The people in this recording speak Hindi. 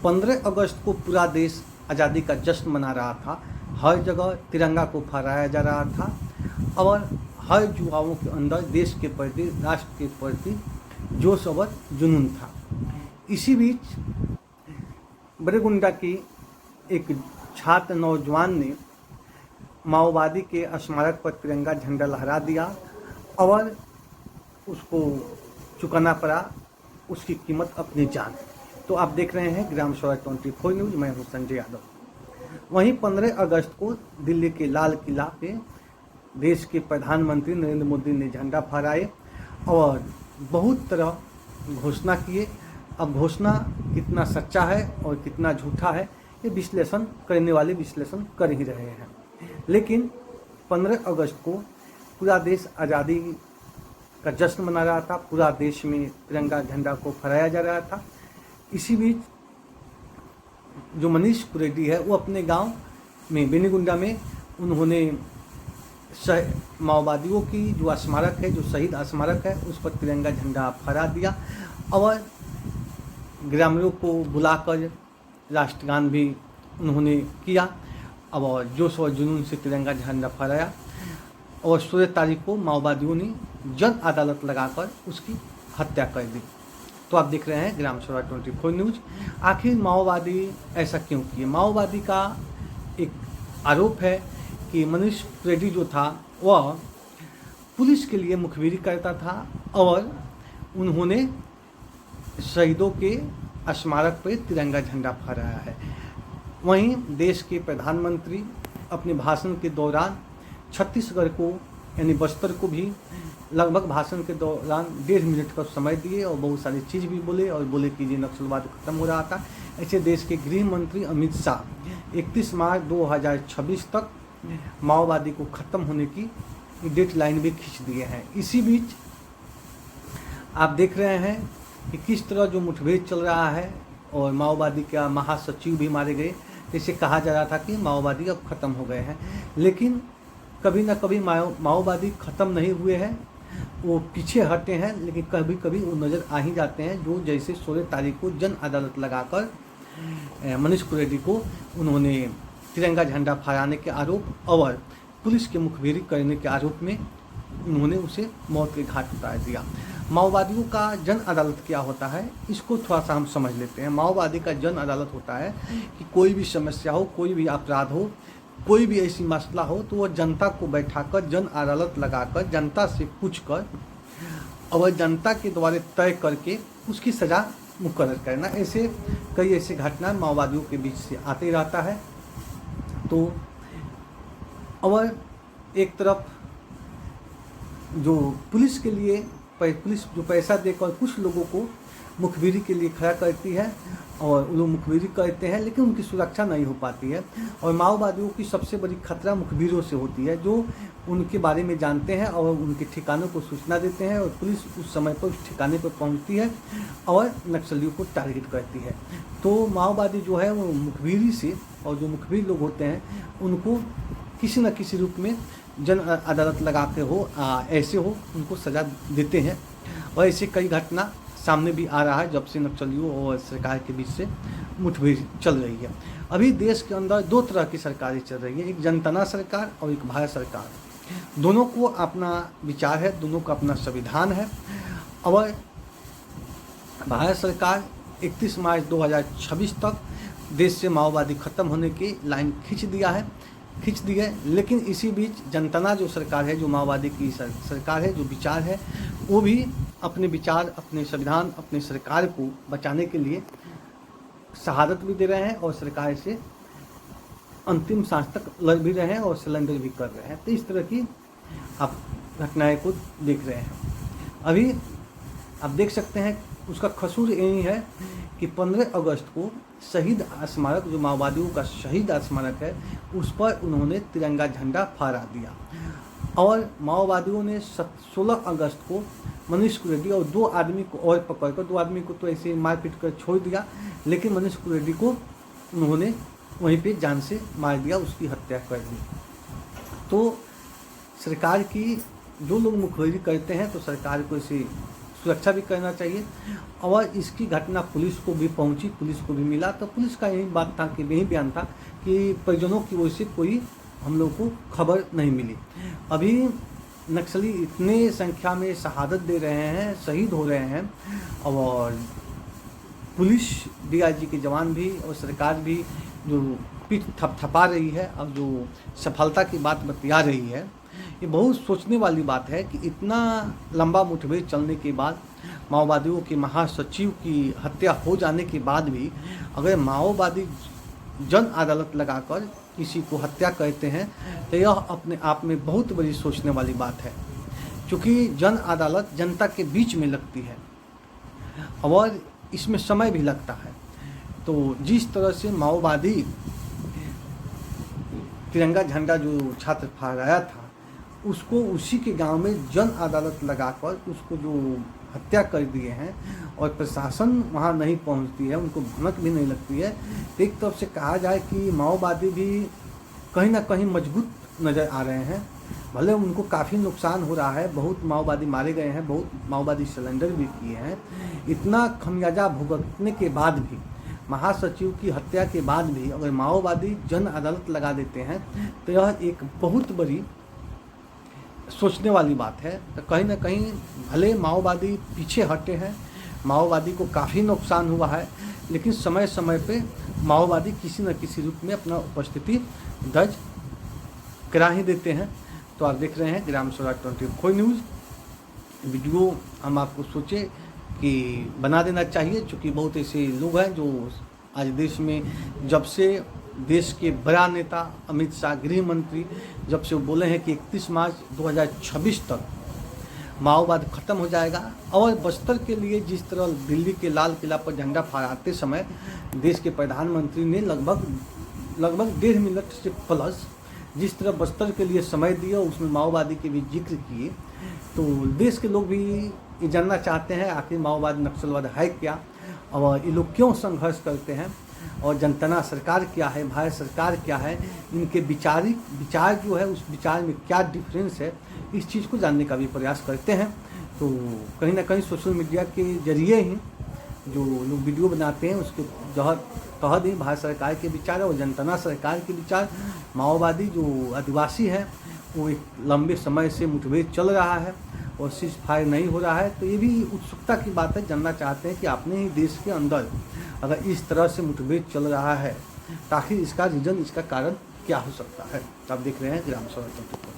15 अगस्त को पूरा देश आज़ादी का जश्न मना रहा था। हर जगह तिरंगा को फहराया जा रहा था और हर युवाओं के अंदर देश के प्रति, राष्ट्र के प्रति जोश और जुनून था। इसी बीच बड़ेगुंडा की एक छात्र नौजवान ने माओवादी के स्मारक पर तिरंगा झंडा लहरा दिया और उसको चुकाना पड़ा, उसकी कीमत अपनी जान। तो आप देख रहे हैं ग्राम स्वराज 24 न्यूज़, मैं हूं संजय यादव। वहीं 15 अगस्त को दिल्ली के लाल किला पे देश के प्रधानमंत्री नरेंद्र मोदी ने झंडा फहराए और बहुत तरह घोषणा किए। अब घोषणा कितना सच्चा है और कितना झूठा है ये विश्लेषण करने वाले विश्लेषण कर ही रहे हैं। लेकिन 15 अगस्त को पूरा देश आज़ादी का जश्न मना रहा था, पूरा देश में तिरंगा झंडा को फहराया जा रहा था। इसी बीच जो मनीष कुरेडी है वो अपने गांव में बेनीगुंडा में उन्होंने माओवादियों की जो स्मारक है, जो शहीद स्मारक है, उस पर तिरंगा झंडा फहरा दिया और ग्रामीणों को बुलाकर राष्ट्रगान भी उन्होंने किया और जोश और जुनून से तिरंगा झंडा फहराया। और 16 तारीख को माओवादियों ने जन अदालत लगाकर उसकी हत्या कर दी। तो आप देख रहे हैं ग्राम स्वराज 24 न्यूज़। आखिर माओवादी ऐसा क्यों किए? माओवादी का एक आरोप है कि मनीष कुरेडी जो था वह पुलिस के लिए मुखबिरी करता था और उन्होंने शहीदों के स्मारक पर तिरंगा झंडा फहराया है। वहीं देश के प्रधानमंत्री अपने भाषण के दौरान छत्तीसगढ़ को यानी बस्तर को भी लगभग भाषण के दौरान 1.5 मिनट का समय दिए और बहुत सारी चीज़ भी बोले और बोले कि ये नक्सलवाद खत्म हो रहा था। ऐसे देश के गृह मंत्री अमित शाह 31 मार्च 2026 तक माओवादी को ख़त्म होने की डेडलाइन भी खींच दिए हैं। इसी बीच आप देख रहे हैं कि किस तरह जो मुठभेड़ चल रहा है और माओवादी का महासचिव भी मारे गए। जैसे कहा जा रहा था कि माओवादी अब ख़त्म हो गए हैं, लेकिन कभी ना कभी माओवादी ख़त्म नहीं हुए हैं, वो पीछे हटे हैं, लेकिन कभी कभी वो नज़र आ ही जाते हैं। जो जैसे 16 तारीख को जन अदालत लगाकर मनीष कुरेडी को उन्होंने तिरंगा झंडा फहराने के आरोप और पुलिस के मुखबिरी करने के आरोप में उन्होंने उसे मौत के घाट उतार दिया। माओवादियों का जन अदालत क्या होता है, इसको थोड़ा सा हम समझ लेते हैं। माओवादी का जन अदालत होता है कि कोई भी समस्या हो, कोई भी अपराध हो, कोई भी ऐसी मसला हो तो वह जनता को बैठाकर जन अदालत लगाकर जनता से पूछकर और जनता के द्वारा तय करके उसकी सज़ा मुकर्रर करना। ऐसे कई ऐसे घटना माओवादियों के बीच से आते रहता है। तो और एक तरफ जो पुलिस के लिए पुलिस जो पैसा देकर कुछ लोगों को मुखबिरी के लिए खड़ा करती है और वो लोग मुखबिरी करते हैं, लेकिन उनकी सुरक्षा नहीं हो पाती है। और माओवादियों की सबसे बड़ी खतरा मुखबिरों से होती है, जो उनके बारे में जानते हैं और उनके ठिकानों को सूचना देते हैं और पुलिस उस समय पर उस ठिकाने पर पहुंचती है और नक्सलियों को टारगेट करती है। तो माओवादी जो है वो मुखबिरी से, और जो मुखबिर लोग होते हैं उनको किसी न किसी रूप में जन अदालत लगाते हो ऐसे हो उनको सज़ा देते हैं। और ऐसे कई घटना सामने भी आ रहा है जब से नक्सलियों और सरकार के बीच से मुठभेड़ चल रही है। अभी देश के अंदर 2 तरह की सरकारें चल रही है, एक जनता सरकार और एक भारत सरकार। दोनों को अपना विचार है, दोनों का अपना संविधान है। और भारत सरकार 31 मार्च 2026 तक देश से माओवादी ख़त्म होने की लाइन खींच दी है। लेकिन इसी बीच जनता जो सरकार है, जो माओवादी की सरकार है, जो विचार है, वो भी अपने विचार, अपने संविधान, अपने सरकार को बचाने के लिए शहादत भी दे रहे हैं और सरकार से अंतिम सांस तक लड़ भी रहे हैं और सिलेंडर भी कर रहे हैं। तो इस तरह की आप घटनाएं को देख रहे हैं। अभी आप देख सकते हैं उसका कसूर यही है कि 15 अगस्त को शहीद स्मारक, जो माओवादियों का शहीद स्मारक है, उस पर उन्होंने तिरंगा झंडा फहरा दिया। और माओवादियों ने 16 अगस्त को मनीष कुरेडी और 2 आदमी को और पकड़कर, 2 आदमी को तो ऐसे मारपीट कर छोड़ दिया, लेकिन मनीष कुरेडी को उन्होंने वहीं पे जान से मार दिया, उसकी हत्या कर दी। तो सरकार की जो लोग मुखबिरी करते हैं तो सरकार को इसे सुरक्षा भी करना चाहिए। और इसकी घटना पुलिस को भी पहुंची, पुलिस को भी मिला, तो पुलिस का यही बात था कि यही बयान था कि परिजनों की ओर से कोई हम लोग को खबर नहीं मिली। अभी नक्सली इतने संख्या में शहादत दे रहे हैं, शहीद हो रहे हैं, और पुलिस DIG के जवान भी और सरकार भी जो पीठ थपथपा रही है और जो सफलता की बात बतिया रही है, ये बहुत सोचने वाली बात है कि इतना लंबा मुठभेड़ चलने के बाद, माओवादियों के महासचिव की हत्या हो जाने के बाद भी अगर माओवादी जन अदालत लगाकर किसी को हत्या करते हैं तो यह अपने आप में बहुत बड़ी सोचने वाली बात है, क्योंकि जन अदालत जनता के बीच में लगती है और इसमें समय भी लगता है। तो जिस तरह से माओवादी तिरंगा झंडा जो छात्र फहराया था, उसको उसी के गांव में जन अदालत लगाकर उसको जो हत्या कर दिए हैं और प्रशासन वहां नहीं पहुंचती है, उनको भनक भी नहीं लगती है, तो एक तरफ से कहा जाए कि माओवादी भी कहीं ना कहीं मजबूत नज़र आ रहे हैं। भले उनको काफ़ी नुकसान हो रहा है, बहुत माओवादी मारे गए हैं, बहुत माओवादी सरेंडर भी किए हैं, इतना खमियाजा भुगतने के बाद भी, महासचिव की हत्या के बाद भी अगर माओवादी जन अदालत लगा देते हैं तो यह एक बहुत बड़ी सोचने वाली बात है। तो कहीं ना कहीं भले माओवादी पीछे हटे हैं, माओवादी को काफ़ी नुकसान हुआ है, लेकिन समय समय पे माओवादी किसी न किसी रूप में अपना उपस्थिति दर्ज करा ही देते हैं। तो आप देख रहे हैं ग्राम स्वराज 24 न्यूज़। वीडियो हम आपको सोचे कि बना देना चाहिए, क्योंकि बहुत ऐसे लोग हैं जो आज देश में, जब से देश के बड़ा नेता अमित शाह गृह मंत्री जब से वो बोले हैं कि 31 मार्च 2026 तक माओवाद खत्म हो जाएगा, और बस्तर के लिए जिस तरह दिल्ली के लाल किला पर झंडा फहराते समय देश के प्रधानमंत्री ने लगभग 1.5 मिनट से प्लस जिस तरह बस्तर के लिए समय दिया, उसमें माओवादी के भी जिक्र किए, तो देश के लोग भी ये जानना चाहते हैं आखिर माओवाद नक्सलवाद है क्या, और ये लोग क्यों संघर्ष करते हैं, और जनता सरकार क्या है, भारत सरकार क्या है, इनके विचार जो है उस विचार में क्या डिफरेंस है, इस चीज़ को जानने का भी प्रयास करते हैं। तो कहीं ना कहीं सोशल मीडिया के जरिए ही जो लोग वीडियो बनाते हैं उसके तहत ही भारत सरकार के विचार और जनता सरकार के विचार, माओवादी जो आदिवासी है वो एक लंबे समय से मुठभेड़ चल रहा है और सीज फायर नहीं हो रहा है, तो ये भी उत्सुकता की बात है। जानना चाहते हैं कि अपने ही देश के अंदर अगर इस तरह से मुठभेड़ चल रहा है तो आखिर इसका रीज़न, इसका कारण क्या हो सकता है। आप देख रहे हैं ग्राम स्वराज 24।